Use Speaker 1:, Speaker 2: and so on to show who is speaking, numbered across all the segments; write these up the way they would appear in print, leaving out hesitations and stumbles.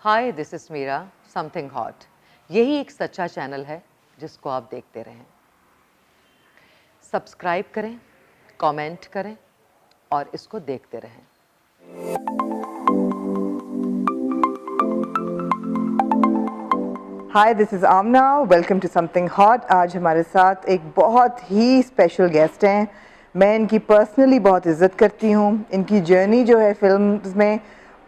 Speaker 1: Hi this is Meera something hot. यही एक सच्चा चैनल है जिसको आप देखते रहें। सब्सक्राइब करें, कमेंट करें और इसको देखते रहें।
Speaker 2: Hi this is Aamna, welcome to something hot. आज हमारे साथ एक बहुत ही स्पेशल गेस्ट हैं। मैं इनकी पर्सनली बहुत इज़्ज़त करती हूँ। इनकी जर्नी जो है फिल्म्स में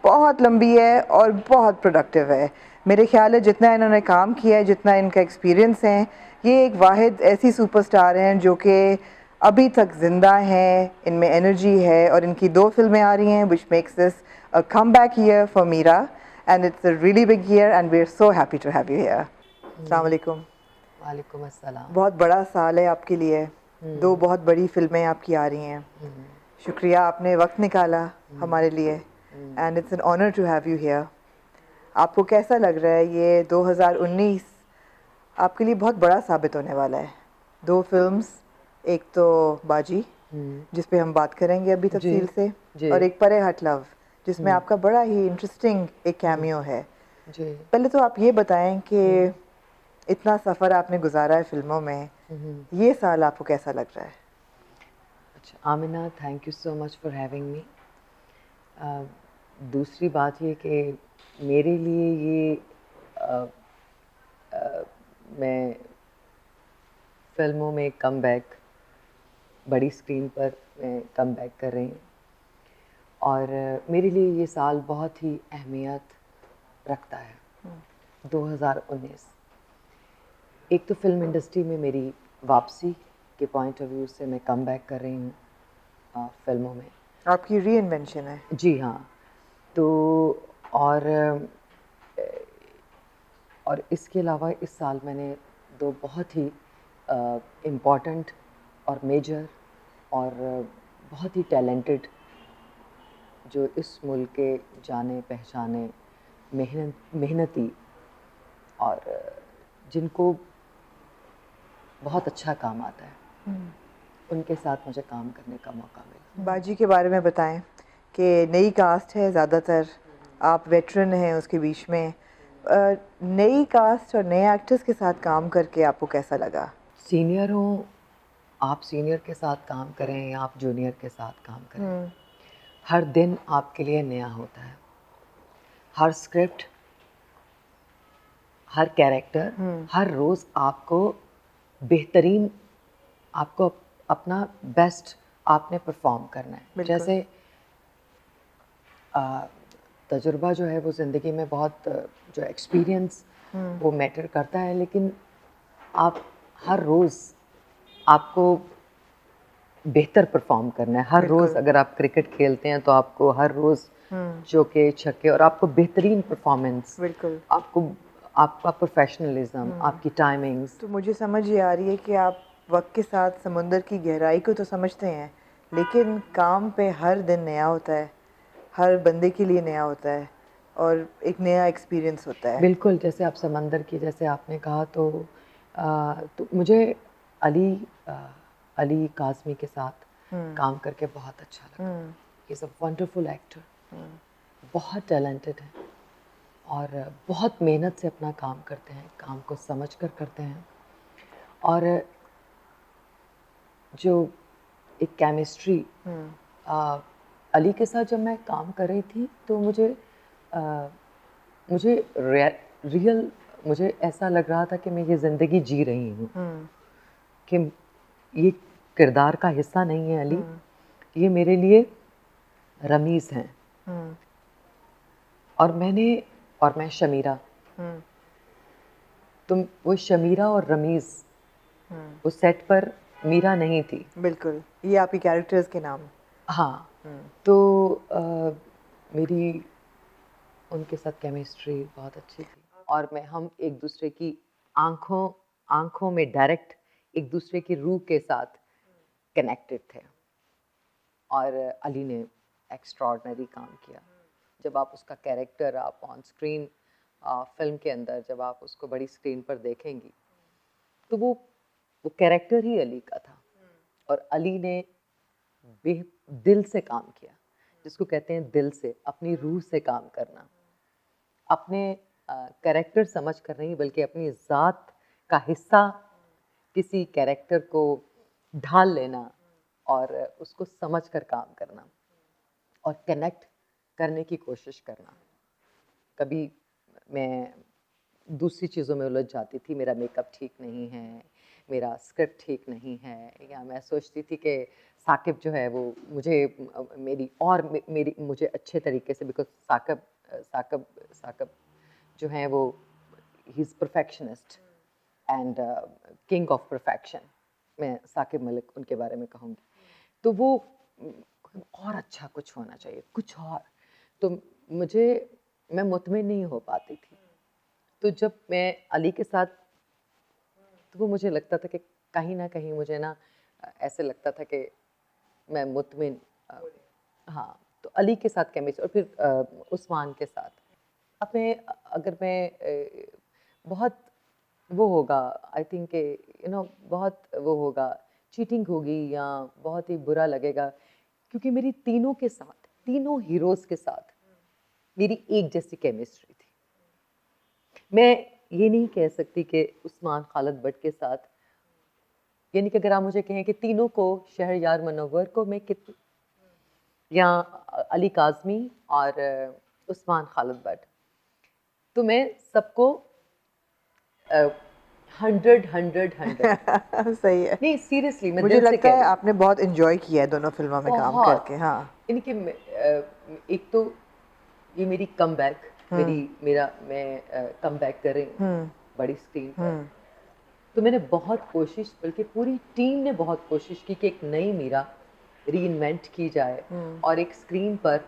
Speaker 2: बहुत लंबी है और बहुत प्रोडक्टिव है। मेरे ख्याल है जितना इन्होंने काम किया है, जितना इनका एक्सपीरियंस है, ये एक वाहिद ऐसी सुपरस्टार हैं जो कि अभी तक ज़िंदा हैं, इनमें एनर्जी है और इनकी 2 फिल्में आ रही हैं which makes this a comeback year for Meera and it's a really big year and we're so happy to have you here. अस्सलाम वालेकुम।
Speaker 1: वालेकुम अस्सलाम।
Speaker 2: बहुत बड़ा साल है आपके लिए, 2 बहुत बड़ी फिल्में आपकी आ रही हैं। शुक्रिया आपने वक्त निकाला हमारे लिए and it's an honour to have you here. आपको कैसा लग रहा है ये 2019 आपके लिए बहुत बड़ा साबित होने वाला है? 2 फिल्म्स, एक तो बाजी जिस पे हम बात करेंगे अभी तफसील से, और एक परे हट लव जिसमें आपका बड़ा ही इंटरेस्टिंग एक कैमियो है।
Speaker 1: जी।
Speaker 2: पहले तो आप ये बताएं कि इतना सफ़र आपने गुजारा है फिल्मों में, ये साल आपको कैसा लग रहा है?
Speaker 1: अच्छा Amina, thank you so much for having me. दूसरी बात ये कि मेरे लिए ये मैं फिल्मों में कमबैक, बड़ी स्क्रीन पर मैं कमबैक कर रही हूँ और मेरे लिए ये साल बहुत ही अहमियत रखता है। 2019 एक तो फिल्म इंडस्ट्री में मेरी वापसी के पॉइंट ऑफ व्यू से मैं कमबैक कर रही हूँ फिल्मों में।
Speaker 2: आपकी री इन्वेंशन है।
Speaker 1: जी हाँ। तो और इसके अलावा इस साल मैंने 2 बहुत ही इम्पॉर्टेंट और मेजर और बहुत ही टैलेंटेड जो इस मुल्क के जाने पहचाने मेहनती और जिनको बहुत अच्छा काम आता है, उनके साथ मुझे काम करने का मौका मिला।
Speaker 2: बाजी के बारे में बताएं कि नई कास्ट है ज़्यादातर, आप वेटरन हैं उसके बीच में। नई कास्ट और नए एक्टर्स के साथ काम करके आपको कैसा लगा?
Speaker 1: सीनियर हो, आप सीनियर के साथ काम करें या आप जूनियर के साथ काम करें, हर दिन आपके लिए नया होता है। हर स्क्रिप्ट, हर कैरेक्टर, हर रोज़ आपको बेहतरीन, आपको अपना बेस्ट आपने परफॉर्म करना है।
Speaker 2: बिल्कुल।
Speaker 1: जैसे तजुर्बा जो है वो ज़िंदगी में बहुत जो एक्सपीरियंस वो मैटर करता है, लेकिन आप हर रोज़ आपको बेहतर परफॉर्म करना है। हर रोज़
Speaker 2: बिल्कुल।
Speaker 1: अगर आप क्रिकेट खेलते हैं तो आपको हर रोज़ चौके छक्के और आपको बेहतरीन परफॉर्मेंस,
Speaker 2: बिल्कुल।
Speaker 1: आपको आपका प्रोफेशनलिज्म, आपकी टाइमिंग्स।
Speaker 2: तो मुझे समझ ये आ रही है कि आप वक्त के साथ समुंदर की गहराई को तो समझते हैं, लेकिन काम पे हर दिन नया होता है, हर बंदे के लिए नया होता है और एक नया एक्सपीरियंस होता है।
Speaker 1: बिल्कुल, जैसे आप समंदर की जैसे आपने कहा तो मुझे अली अली काज़मी के साथ काम करके बहुत अच्छा लगा। He is a wonderful actor, बहुत टैलेंटेड है और बहुत मेहनत से अपना काम करते हैं, काम को समझकर करते हैं। और जो एक केमिस्ट्री अली के साथ जब मैं काम कर रही थी तो अ, मुझे रियल मुझे ऐसा लग रहा था कि मैं ये ज़िंदगी जी रही हूँ, कि ये किरदार का हिस्सा नहीं है अली, ये मेरे लिए रमीज़ हैं। और मैं शमीरा, तुम वो शमीरा और रमीज़ उस सेट पर मीरा नहीं थी।
Speaker 2: बिल्कुल, ये आपके कैरेक्टर्स के नाम।
Speaker 1: हाँ, तो मेरी उनके साथ केमिस्ट्री बहुत अच्छी थी और हम एक दूसरे की आँखों आँखों में डायरेक्ट एक दूसरे की रूह के साथ कनेक्टेड थे और अली ने एक्स्ट्रॉर्डनरी काम किया। जब आप उसका कैरेक्टर आप ऑन स्क्रीन फिल्म के अंदर जब आप उसको बड़ी स्क्रीन पर देखेंगी तो वो कैरेक्टर ही अली का था और अली ने दिल से काम किया, जिसको कहते हैं दिल से, अपनी रूह से काम करना। अपने कैरेक्टर समझ कर नहीं बल्कि अपनी ज़ात का हिस्सा किसी कैरेक्टर को ढाल लेना और उसको समझ कर काम करना और कनेक्ट करने की कोशिश करना। कभी मैं दूसरी चीज़ों में उलझ जाती थी, मेरा मेकअप ठीक नहीं है, मेरा स्क्रिप्ट ठीक नहीं है, या मैं सोचती थी कि साकिब जो है वो मुझे मेरी और मेरी मुझे अच्छे तरीके से, बिकॉज़ साकिब जो हैं वो he is perfectionist and king of perfection. मैं साकिब मलिक उनके बारे में कहूँगी। तो वो और अच्छा कुछ होना चाहिए, कुछ और। तो मैं मुतमिन नहीं हो पाती थी। तो जब मैं अली के साथ, तो वो मुझे लगता था कि कहीं न कहीं मुझे ना ऐसे लगता था कि मैं मुतमिन हाँ, तो अली के साथ केमिस्ट्री और फिर उस्मान के साथ। अब अगर मैं बहुत वो होगा, आई थिंक बहुत वो होगा, चीटिंग होगी या बहुत ही बुरा लगेगा, क्योंकि मेरी तीनों के साथ, तीनों हीरोज़ के साथ मेरी एक जैसी केमिस्ट्री थी। मैं ये नहीं कह सकती कि उस्मान खालिद भट्ट के साथ, यानी कि अगर आप मुझे कहें कि तीनों को, शहरयार मुनव्वर को मैं या अली काज़मी और उस्मान खालिद भट्ट, तो मैं सबको 100
Speaker 2: सही है।
Speaker 1: नहीं, सीरियसली मैं
Speaker 2: मुझे
Speaker 1: दिल से
Speaker 2: लगता
Speaker 1: कह
Speaker 2: है
Speaker 1: रही हूँ।
Speaker 2: आपने बहुत एंजॉय किया है दोनों फिल्मों में काम
Speaker 1: बहुत,
Speaker 2: करके। हाँ।
Speaker 1: यानी कि एक तो ये मेरी कमबैक, मैं कमबैक कर रही हूँ बड़ी स्क्रीन पर। तो मैंने बहुत कोशिश, बल्कि पूरी टीम ने बहुत कोशिश की कि एक नई मीरा रीइन्वेंट की जाए और एक स्क्रीन पर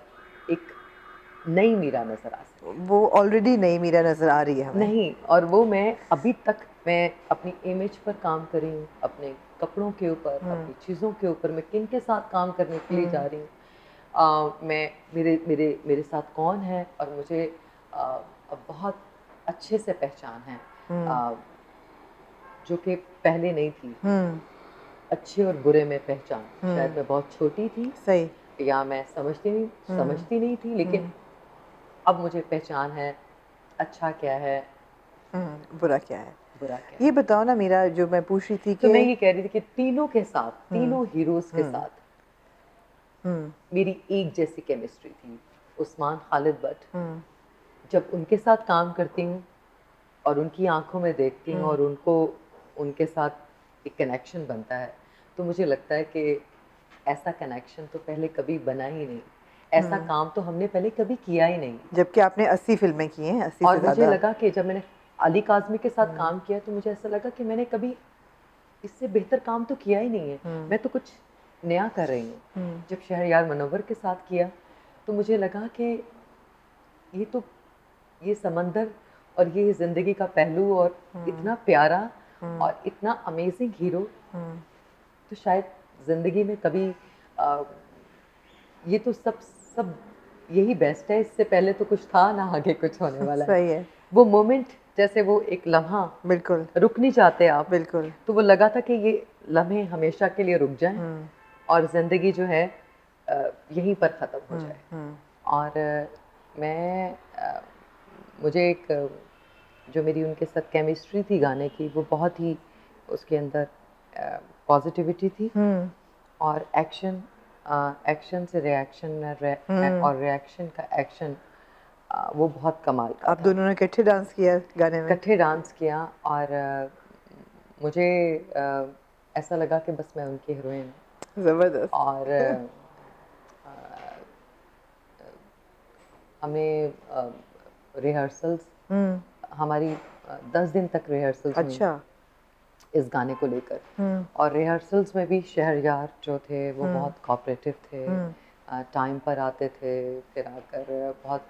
Speaker 1: एक नई मीरा नज़र आ सके।
Speaker 2: वो ऑलरेडी नई मीरा नज़र आ रही है हमें।
Speaker 1: नहीं, और वो अभी तक मैं अपनी इमेज पर काम कर रही हूँ, अपने कपड़ों के ऊपर, अपनी चीज़ों के ऊपर, मैं किन के साथ काम करने के लिए जा रही हूँ। मैं मेरे मेरे मेरे साथ कौन है, और मुझे अब बहुत अच्छे से पहचान है, जो कि पहले नहीं थी। अच्छे और बुरे में पहचान, शायद मैं बहुत छोटी थी
Speaker 2: सही।
Speaker 1: या मैं समझती नहीं थी, लेकिन अब मुझे पहचान है, अच्छा क्या है,
Speaker 2: बुरा क्या है।
Speaker 1: बुरा क्या
Speaker 2: ये
Speaker 1: है।
Speaker 2: बताओ ना मीरा, जो मैं पूछ रही थी
Speaker 1: तो
Speaker 2: कि
Speaker 1: मैं ये कह रही थी कि तीनों के साथ, तीनों हीरोज़ के साथ मेरी एक जैसी केमिस्ट्री थी। उस्मान खालिद भट्ट, जब उनके साथ काम करती हूँ और उनकी आँखों में देखती हूँ और उनके साथ एक कनेक्शन बनता है, तो मुझे लगता है कि ऐसा कनेक्शन तो पहले कभी बना ही नहीं। ऐसा काम तो हमने पहले कभी किया ही नहीं।
Speaker 2: जबकि आपने 80 फिल्में की हैं, 80 से
Speaker 1: और मुझे
Speaker 2: ज़्यादा।
Speaker 1: लगा कि जब मैंने अली काज़मी के साथ काम किया, तो मुझे ऐसा लगा कि मैंने कभी इससे बेहतर काम तो किया ही नहीं है। मैं तो कुछ नया कर रही हूँ। जब शहरयार मुनव्वर के साथ किया, तो मुझे लगा कि ये तो, ये समंदर और ये ज़िंदगी का पहलू, और इतना प्यारा और इतना अमेजिंग हीरो, तो शायद ज़िंदगी में कभी अ, ये तो सब सब यही बेस्ट है, इससे पहले तो कुछ था ना आगे कुछ होने वाला है।
Speaker 2: सही है।
Speaker 1: वो मोमेंट, जैसे वो एक लम्हा,
Speaker 2: बिल्कुल।
Speaker 1: रुक नहीं जाते आप।
Speaker 2: बिल्कुल।
Speaker 1: तो वो लगा था कि ये लम्हे हमेशा के लिए रुक जाएं और ज़िंदगी जो है यहीं पर ख़त्म हो जाए। और मैं मुझे एक जो मेरी उनके साथ केमिस्ट्री थी गाने की, वो बहुत ही, उसके अंदर पॉजिटिविटी थी और एक्शन से रिएक्शन और रिएक्शन का एक्शन, वो बहुत कमाल का
Speaker 2: आप
Speaker 1: था।
Speaker 2: दोनों ने इकट्ठे डांस किया गाने में।
Speaker 1: इकट्ठे डांस किया और मुझे ऐसा लगा कि बस मैं उनकी हीरोइन हूँ।
Speaker 2: ज़बरदस्त।
Speaker 1: और हमें रिहर्सल्स, हमारी 10 दिन तक रिहर्सल्स हुई
Speaker 2: अच्छा।
Speaker 1: इस गाने को लेकर। और रिहर्सल्स में भी शहरयार जो थे वो बहुत कोऑपरेटिव थे, टाइम पर आते थे, फिर आकर बहुत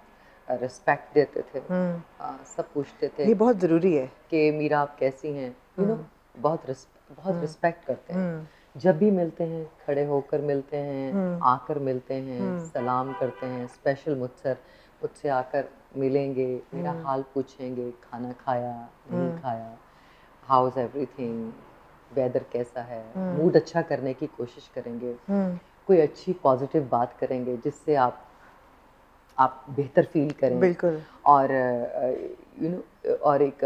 Speaker 1: रिस्पेक्ट देते थे, सब पूछते थे
Speaker 2: ये बहुत ज़रूरी है।
Speaker 1: कि मीरा आप कैसी हैं, बहुत रिस्पेक्ट करते हैं। जब भी मिलते हैं, खड़े होकर मिलते हैं, आकर मिलते हैं, सलाम करते हैं, स्पेशल मुझसे आकर मिलेंगे, मेरा हाल पूछेंगे, खाना खाया, नहीं खाया, हाउ इज़ एवरीथिंग, वेदर कैसा है, मूड अच्छा करने की कोशिश करेंगे, कोई अच्छी पॉजिटिव बात करेंगे जिससे आप आप बेहतर फील करें।
Speaker 2: बिल्कुल।
Speaker 1: और यू नो और एक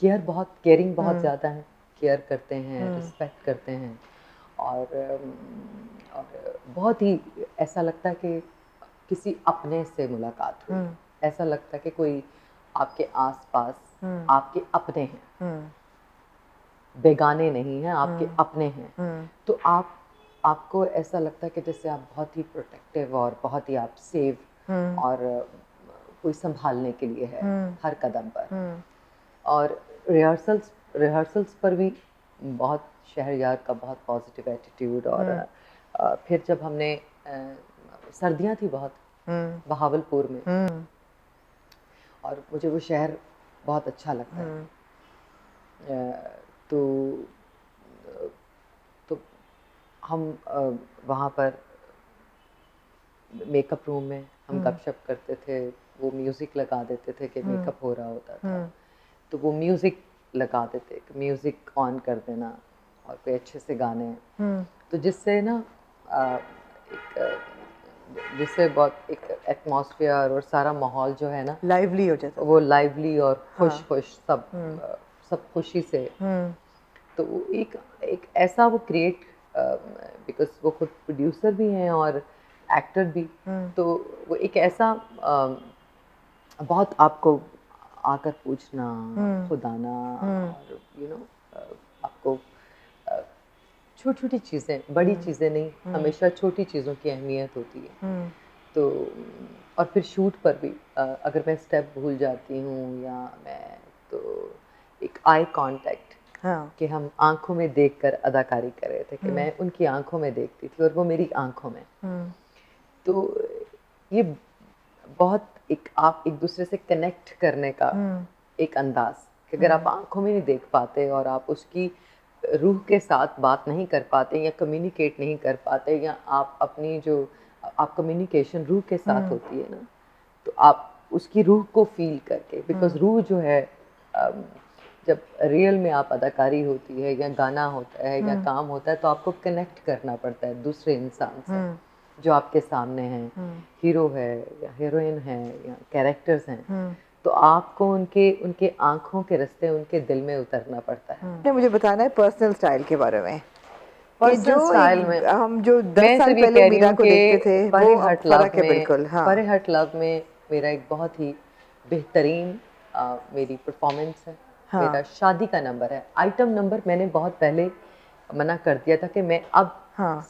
Speaker 1: केयर बहुत केयरिंग बहुत ज़्यादा है, केयर करते हैं, रिस्पेक्ट करते हैं। और और बहुत ही ऐसा लगता है कि किसी अपने से मुलाकात हुई, ऐसा लगता है कि कोई आपके आसपास आपके अपने हैं, बेगाने नहीं हैं, आपके अपने हैं। तो आपको ऐसा लगता है कि जैसे आप बहुत ही प्रोटेक्टिव और बहुत ही आप सेफ और कोई संभालने के लिए है हर कदम पर। और रिहर्सल्स रिहर्सल्स पर भी बहुत शहरयार का बहुत पॉजिटिव एटीट्यूड। और फिर जब हमने सर्दियाँ थी बहुत बहावलपुर में, और मुझे वो शहर बहुत अच्छा लगता है। तो तो हम वहाँ पर मेकअप रूम में हम गपशप करते थे, वो म्यूज़िक लगा देते थे कि मेकअप हो रहा होता था, तो वो म्यूज़िक लगा देते, म्यूज़िक ऑन कर देना और कोई अच्छे से गाने, तो जिससे ना जिससे बहुत एक एटमॉस्फेयर और सारा माहौल जो है ना
Speaker 2: लाइवली हो जाता
Speaker 1: वो लाइवली और खुश सब सब खुशी से। तो वो एक एक ऐसा वो क्रिएट, बिकॉज वो खुद प्रोड्यूसर भी हैं और एक्टर भी, तो वो एक ऐसा बहुत आपको आकर पूछना, खुद आना, और आपको छोटी छोटी चीज़ें, बड़ी चीज़ें नहीं, हमेशा छोटी चीज़ों की अहमियत होती है। तो और फिर शूट पर भी अगर मैं स्टेप भूल जाती हूँ या मैं, तो एक आई कांटेक्ट,
Speaker 2: हाँ।
Speaker 1: कि हम आँखों में देखकर अदाकारी कर रहे थे, कि मैं उनकी आँखों में देखती थी और वो मेरी आँखों में। तो ये बहुत एक आप एक दूसरे से कनेक्ट करने का एक अंदाज, कि अगर आप आँखों में नहीं देख पाते और आप उसकी रूह के साथ बात नहीं कर पाते या कम्युनिकेट नहीं कर पाते, या आप अपनी जो आप कम्युनिकेशन रूह के साथ होती है ना, तो आप उसकी रूह को फील करके, बिकॉज रूह जो है अम, जब रियल में आप अदाकारी होती है या गाना होता है या काम होता है, तो आपको कनेक्ट करना पड़ता है दूसरे इंसान से जो आपके सामने हैं, हीरो है या हीरोइन है या कैरेक्टर्स हैं, तो आपको उनके उनके आँखों के रास्ते उनके दिल में उतरना पड़ता है।
Speaker 2: आपने मुझे बताना है पर्सनल स्टाइल के बारे में, कि
Speaker 1: पर्सनल
Speaker 2: जो
Speaker 1: स्टाइल में
Speaker 2: हम जो 10
Speaker 1: मैं
Speaker 2: साल
Speaker 1: सिर्फ ये
Speaker 2: पहले
Speaker 1: कह रही
Speaker 2: मीरा
Speaker 1: हूँ
Speaker 2: को देखते थे
Speaker 1: कि
Speaker 2: वो
Speaker 1: परे
Speaker 2: अब
Speaker 1: हट लव
Speaker 2: फर्क है
Speaker 1: में,
Speaker 2: बिल्कुल। हाँ।
Speaker 1: परे हट लव में मेरा एक बहुत ही बेहतरीन मेरी परफॉर्मेंस है।
Speaker 2: हाँ।
Speaker 1: मेरा शादी का नंबर है, आइटम नंबर मैंने बहुत पहले मना कर दिया था कि मैं अब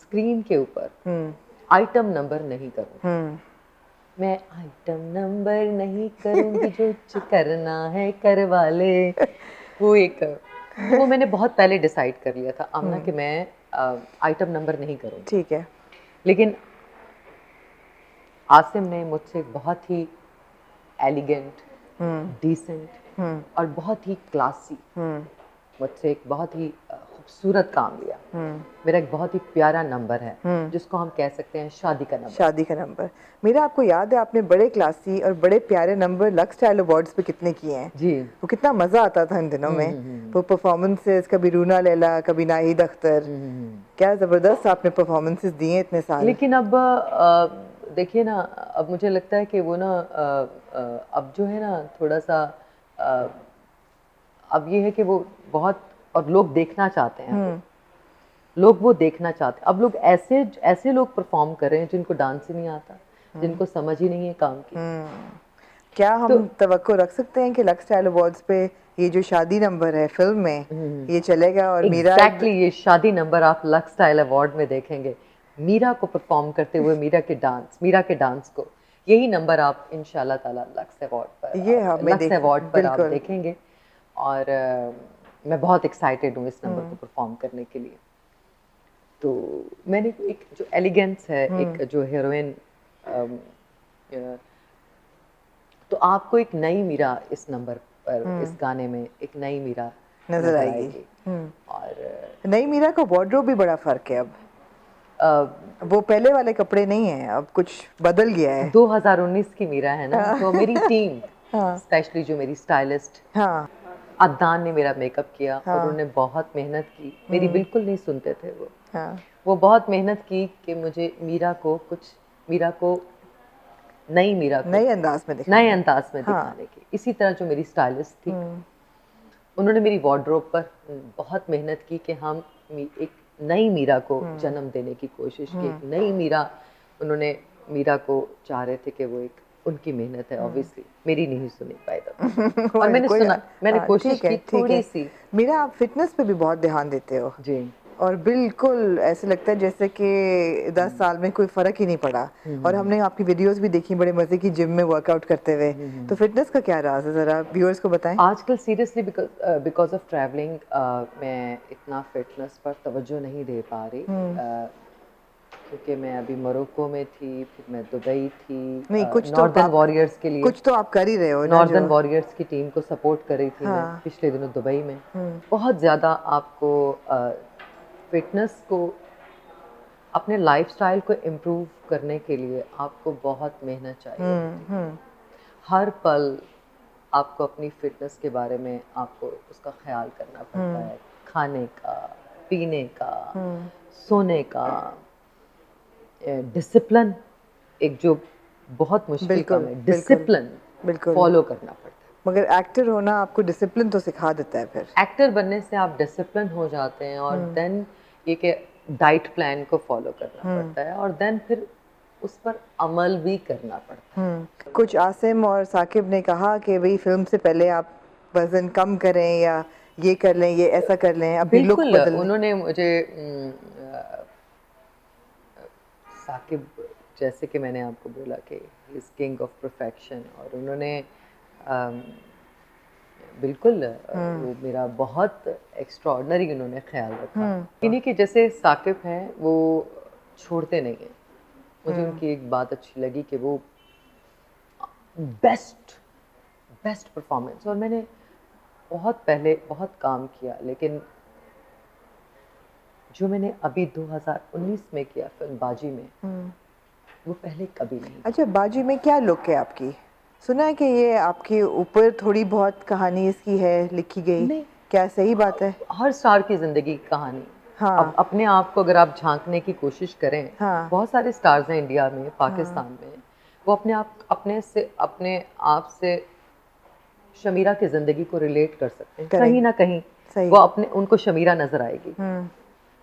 Speaker 1: स्क्रीन के ऊपर आइटम नंबर नहीं करूँगी। मैं आइटम नंबर नहीं करूँगी, जो करना है करवा ले। वो एक, तो वो मैंने बहुत पहले डिसाइड कर लिया था आमना, कि मैं आइटम नंबर नहीं करूँगी।
Speaker 2: ठीक है।
Speaker 1: लेकिन आसिम ने मुझसे बहुत ही एलिगेंट, डिसेंट और बहुत ही क्लासी मुझसे एक बहुत ही खूबसूरत काम लिया। मेरा एक बहुत ही प्यारा नंबर है, जिसको हम कह सकते हैं शादी का नंबर।
Speaker 2: शादी का नंबर। मेरा आपको याद है आपने बड़े क्लासी और बड़े प्यारे नंबर लक्स स्टाइल अवार्ड्स पे कितने किए हैं?
Speaker 1: जी।
Speaker 2: वो कितना मज़ा आता था इन दिनों में। वो परफॉर्मेंसेस, कभी रूना लैला, कभी नाहिद अख्तर, क्या ज़बरदस्त आपने परफॉर्मेंसेस दिए इतने साल।
Speaker 1: लेकिन अब देखिए ना, अब मुझे लगता है कि वो ना अब जो है ना थोड़ा सा अ, अब ये है कि वो बहुत, और लोग देखना चाहते हैं वो, लोग वो देखना चाहते हैं। अब लोग ऐसे ऐसे लोग परफॉर्म कर रहे हैं जिनको डांस ही नहीं आता, जिनको समझ ही नहीं है काम की।
Speaker 2: क्या
Speaker 1: तो
Speaker 2: हम तवक्को रख सकते हैं कि लक्स स्टाइल अवार्ड्स पे ये जो शादी नंबर है फिल्म में ये चलेगा? और मीरा
Speaker 1: एग्जैक्टली ये शादी नंबर आप लक्स स्टाइल अवार्ड में देखेंगे, मीरा को परफॉर्म करते हुए, मीरा के डांस को, यही नंबर आप इंशाल्लाह ताला लक्स अवार्ड पर
Speaker 2: ये हमें
Speaker 1: लक्स अवार्ड पर आप
Speaker 2: बिल्कुल।
Speaker 1: देखेंगे। और मैं बहुत एक्साइटेड हूँ इस नंबर को परफॉर्म करने के लिए। तो मैंने एक जो एलिगेंस है, एक जो हीरोइन, तो आपको एक नई मीरा इस नंबर पर, इस गाने में एक नई मीरा
Speaker 2: नजर
Speaker 1: नजर
Speaker 2: आएगी।
Speaker 1: आएगी। और
Speaker 2: नई मीरा का वार्डरोब भी बड़ा फर्क है अब। वो पहले वाले कपड़े नहीं हैं, अब कुछ बदल गया है।
Speaker 1: 2019 की मीरा है ना, तो मेरी टीम, स्पेशली जो मेरी स्टाइलिस्ट
Speaker 2: हाँ।
Speaker 1: अदनान ने मेरा मेकअप किया, और उन्होंने बहुत मेहनत की। मेरी बिल्कुल नहीं सुनते थे वो बहुत मेहनत की कि मुझे मीरा को नई मीरा को
Speaker 2: नए अंदाज में दिखा।
Speaker 1: नए अंदाज में
Speaker 2: हाँ।
Speaker 1: दिखाने की। इसी तरह जो मेरी स्टाइलिस्ट थी, उन्होंने मेरी वार्डरोब पर बहुत मेहनत की कि हम एक नई मीरा को जन्म देने की कोशिश की। एक नई मीरा, उन्होंने मीरा को चाह रहे थे कि वो एक, उनकी मेहनत है ऑब्वियसली, मेरी नहीं सुनी पाई तब। और मैंने सुना, मैंने कोशिश की थोड़ी सी।
Speaker 2: मीरा, आप फिटनेस पे भी बहुत ध्यान देते हो
Speaker 1: जी।
Speaker 2: और बिल्कुल ऐसे लगता है जैसे कि 10 साल में कोई फ़र्क ही नहीं पड़ा। और हमने आपकी वीडियोस भी देखी बड़े मज़े की, जिम में वर्कआउट करते हुए। तो फिटनेस का क्या राज है, ज़रा व्यूअर्स को बताएं।
Speaker 1: आजकल सीरियसली बिकॉज ऑफ ट्रैवलिंग मैं इतना फिटनेस पर तवज्जो नहीं दे पा रही, क्योंकि मैं अभी मोरक्को में थी, फिर मैं दुबई थी
Speaker 2: नहीं, कुछ तो
Speaker 1: नॉर्दर्न
Speaker 2: आप
Speaker 1: वॉरियर्स के लिए,
Speaker 2: कुछ तो आप कर ही रहे हो ना,
Speaker 1: नॉर्दर्न
Speaker 2: जो
Speaker 1: वॉरियर्स की टीम को सपोर्ट कर रही थी मैं
Speaker 2: हाँ।
Speaker 1: पिछले दिनों दुबई में। बहुत ज़्यादा आपको फिटनेस को, अपने लाइफस्टाइल को इम्प्रूव करने के लिए आपको बहुत मेहनत चाहिए होती है। हर पल आपको अपनी फिटनेस के बारे में आपको उसका ख्याल करना पड़ता है, खाने का, पीने का, सोने का, डिसिप्लिन, एक जो बहुत मुश्किल काम
Speaker 2: बिल्कुल
Speaker 1: है,
Speaker 2: बिल्कुल
Speaker 1: डिसिप्लिन
Speaker 2: बिल्कुल।
Speaker 1: फॉलो करना पड़ता है।
Speaker 2: मगर एक्टर होना आपको डिसिप्लिन तो सिखा देता है फिर।
Speaker 1: एक्टर बनने से आप डिसिप्लिन हो जाते हैं, और देन ये कि डाइट प्लान को फॉलो करना पड़ता है, और देन फिर उस पर अमल भी करना पड़ता है।
Speaker 2: कुछ आसिम और साकिब ने कहा कि भाई फिल्म से पहले आप वज़न कम करें या ये कर लें, ये ऐसा कर लें, अपनी लुक
Speaker 1: बिल्कुल,
Speaker 2: बदल लें।
Speaker 1: उन्होंने मुझे साकिब, जैसे कि मैंने आपको बोला कि he is king of perfection, और उन्होंने बिल्कुल वो मेरा बहुत एक्स्ट्रॉर्डनरी उन्होंने ख्याल रखा। इन्हीं के जैसे साकिब हैं, वो छोड़ते नहीं हैं। मुझे उनकी एक बात अच्छी लगी कि वो बेस्ट बेस्ट परफॉर्मेंस, और मैंने बहुत पहले बहुत काम किया, लेकिन जो मैंने अभी 2019 में किया फिल्म बाजी में, वो पहले कभी नहीं।
Speaker 2: अच्छा, बाजी में क्या लुक है आपकी? सुना है कि ये आपके ऊपर थोड़ी बहुत कहानी इसकी है लिखी गई।
Speaker 1: नहीं,
Speaker 2: क्या सही बात है?
Speaker 1: हर स्टार की ज़िंदगी की कहानी।
Speaker 2: हाँ।
Speaker 1: अब अपने आप को अगर आप झांकने की कोशिश करें,
Speaker 2: हाँ।
Speaker 1: बहुत सारे स्टार्स हैं इंडिया में, पाकिस्तान में, वो अपने आप से शमीरा की ज़िंदगी को रिलेट कर सकते हैं, कहीं ना कहीं
Speaker 2: सही।
Speaker 1: वो उनको शमीरा नजर आएगी।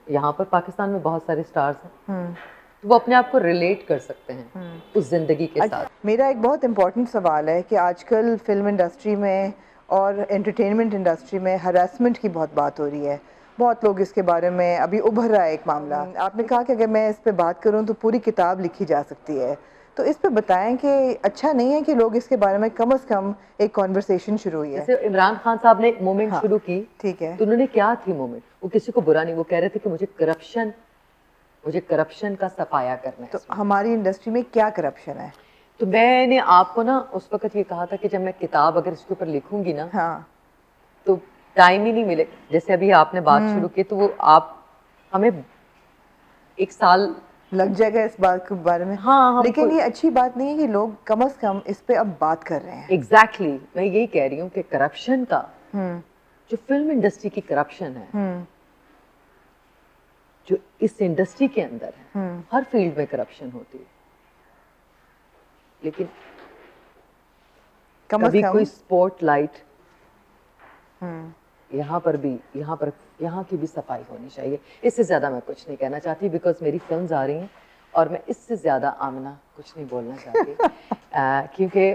Speaker 1: यहाँ पर पाकिस्तान में बहुत सारे स्टार्स हैं, तो वो अपने आप को रिलेट कर सकते हैं उस ज़िंदगी के साथ।
Speaker 2: मेरा एक बहुत इम्पोर्टेंट सवाल है कि आजकल फिल्म इंडस्ट्री में और एंटरटेनमेंट इंडस्ट्री में हरासमेंट की बहुत बात हो रही है। बहुत लोग इसके बारे में, अभी उभर रहा है एक मामला। आपने कहा कि अगर मैं इस पे बात करूं तो पूरी किताब लिखी जा सकती है, तो इस पे बताएं कि अच्छा नहीं है कि लोग इसके बारे में कम से कम एक कॉन्वर्सेशन शुरू हुई है।
Speaker 1: जैसे इमरान खान साहब ने एक मूवमेंट शुरू की,
Speaker 2: ठीक है।
Speaker 1: तो उन्होंने क्या थी मूवमेंट, वो किसी को बुरा नहीं, वो कह रहे थे कि मुझे करप्शन का सफाया करना है।
Speaker 2: तो हमारी इंडस्ट्री में क्या करप्शन है?
Speaker 1: तो मैंने आपको ना उस वक्त ये कहा था कि जब मैं किताब अगर इसके ऊपर लिखूंगी ना,
Speaker 2: हाँ।
Speaker 1: तो टाइम ही नहीं मिले। जैसे अभी आपने बात शुरू की, तो वो आप हमें एक साल
Speaker 2: लग जाएगा इस बात के बारे में।
Speaker 1: हाँ,
Speaker 2: लेकिन ये अच्छी बात नहीं है कि लोग कम से कम इस पे अब बात कर रहे हैं।
Speaker 1: एग्जैक्टली मैं यही कह रही हूँ कि करप्शन का, जो फिल्म इंडस्ट्री की करप्शन है, जो इस इंडस्ट्री के अंदर है, हर फील्ड में करप्शन होती है, लेकिन कभी कोई स्पॉटलाइट यहाँ की भी सफाई होनी चाहिए। इससे ज़्यादा मैं कुछ नहीं कहना चाहती, बिकॉज मेरी फिल्म्स आ रही हैं और मैं इससे ज़्यादा आमना कुछ नहीं बोलना चाहती, क्योंकि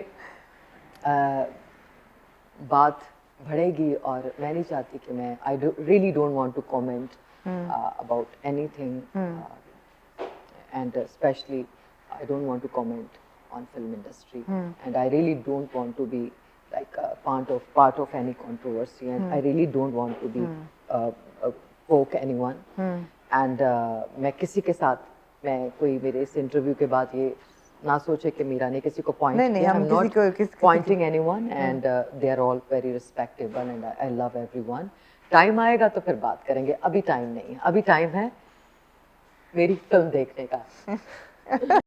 Speaker 1: बात बढ़ेगी और मैं नहीं चाहती कि मैं I really don't want to comment about anything, and specially I don't want to comment on film industry, and I really don't want to be like part of any controversy, and I really don't want to be poke anyone, and मैं किसी के साथ, मैं कोई मेरे इस interview के बाद ये ना सोचे कि मीरा ने किसी को पॉइंट किया। I'm not pointing anyone, and they are all very respectable, and I love everyone. Time आएगा तो फिर बात करेंगे, अभी टाइम नहीं है। अभी टाइम है मेरी फिल्म देखने का।